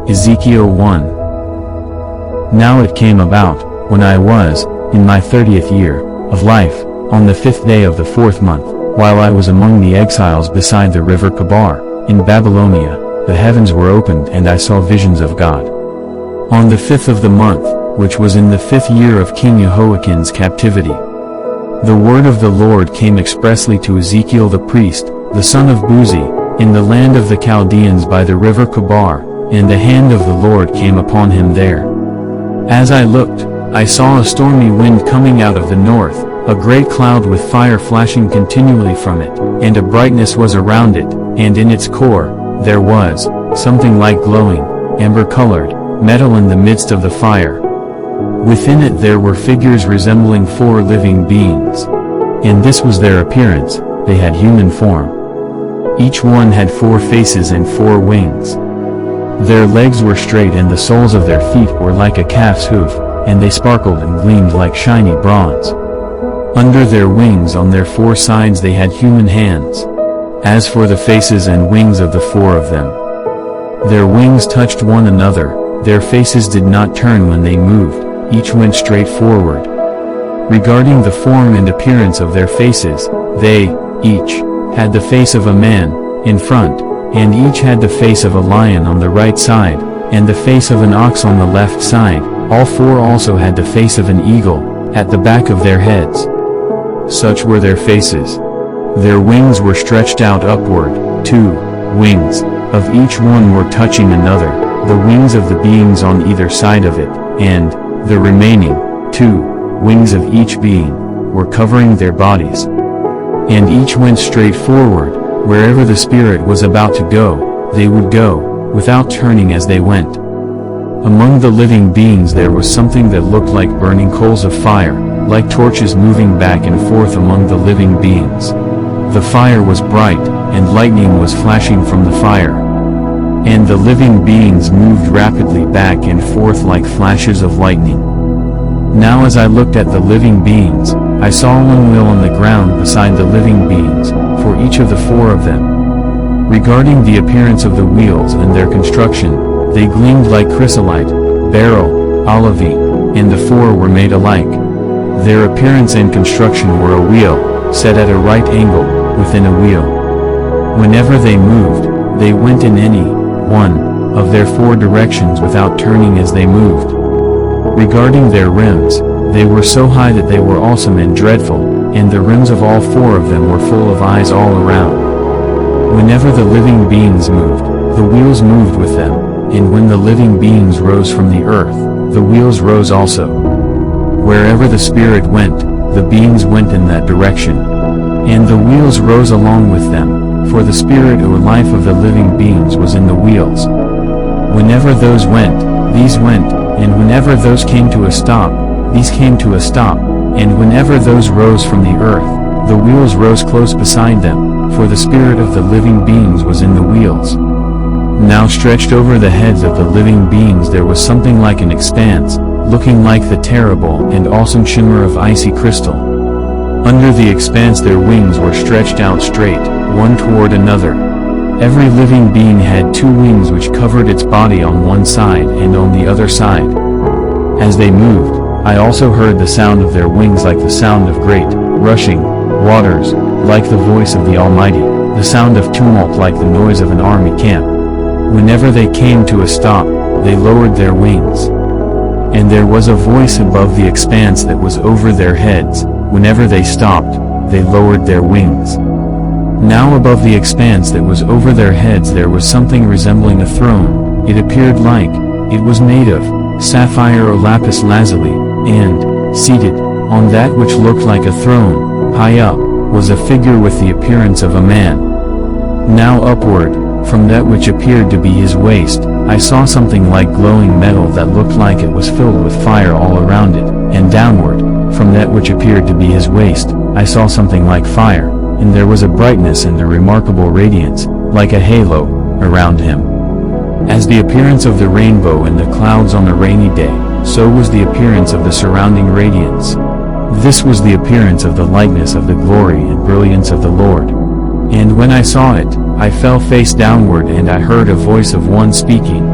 Ezekiel 1. Now it came about, when I was, in my 30th year, of life, on the 5th day of the 4th month, while I was among the exiles beside the river Kabar, in Babylonia, the heavens were opened and I saw visions of God. On the 5th of the month, which was in the 5th year of King Jehoiakim's captivity, the word of the Lord came expressly to Ezekiel the priest, the son of Buzi, in the land of the Chaldeans by the river Kabar, and the hand of the Lord came upon him there. As I looked, I saw a stormy wind coming out of the north, a great cloud with fire flashing continually from it, and a brightness was around it, and in its core, there was something like glowing, amber-colored, metal in the midst of the fire. Within it there were figures resembling 4 living beings. And this was their appearance, they had human form. Each one had 4 faces and 4 wings. Their legs were straight and the soles of their feet were like a calf's hoof, and they sparkled and gleamed like shiny bronze. Under their wings on their 4 sides they had human hands. As for the faces and wings of the 4 of them, their wings touched one another, their faces did not turn when they moved, each went straight forward. Regarding the form and appearance of their faces, they, each, had the face of a man, in front, and each had the face of a lion on the right side, and the face of an ox on the left side. All 4 also had the face of an eagle, at the back of their heads. Such were their faces. Their wings were stretched out upward, 2 wings of each one were touching another, the wings of the beings on either side of it, and the remaining 2 wings of each being were covering their bodies. And each went straight forward, wherever the Spirit was about to go, they would go, without turning as they went. Among the living beings there was something that looked like burning coals of fire, like torches moving back and forth among the living beings. The fire was bright, and lightning was flashing from the fire. And the living beings moved rapidly back and forth like flashes of lightning. Now as I looked at the living beings, I saw one wheel on the ground beside the living beings, for each of the 4 of them. Regarding the appearance of the wheels and their construction, they gleamed like chrysolite, beryl, olivine, and the 4 were made alike. Their appearance and construction were a wheel, set at a right angle, within a wheel. Whenever they moved, they went in any one of their 4 directions without turning as they moved. Regarding their rims, they were so high that they were awesome and dreadful, and the rims of all 4 of them were full of eyes all around. Whenever the living beings moved, the wheels moved with them, and when the living beings rose from the earth, the wheels rose also. Wherever the Spirit went, the beings went in that direction, and the wheels rose along with them, for the spirit or life of the living beings was in the wheels. Whenever those went, these went, and whenever those came to a stop, these came to a stop, and whenever those rose from the earth, the wheels rose close beside them, for the spirit of the living beings was in the wheels. Now stretched over the heads of the living beings there was something like an expanse, looking like the terrible and awesome shimmer of icy crystal. Under the expanse their wings were stretched out straight, one toward another. Every living being had 2 wings which covered its body on one side and on the other side. As they moved, I also heard the sound of their wings like the sound of great, rushing waters, like the voice of the Almighty, the sound of tumult like the noise of an army camp. Whenever they came to a stop, they lowered their wings. And there was a voice above the expanse that was over their heads. Whenever they stopped, they lowered their wings. Now above the expanse that was over their heads there was something resembling a throne. It appeared like it was made of sapphire or lapis lazuli, and, seated on that which looked like a throne, high up, was a figure with the appearance of a man. Now upward, from that which appeared to be his waist, I saw something like glowing metal that looked like it was filled with fire all around it, and downward, from that which appeared to be his waist, I saw something like fire, and there was a brightness and a remarkable radiance, like a halo, around him. As the appearance of the rainbow in the clouds on a rainy day, so was the appearance of the surrounding radiance. This was the appearance of the likeness of the glory and brilliance of the Lord. And when I saw it, I fell face downward and I heard a voice of one speaking,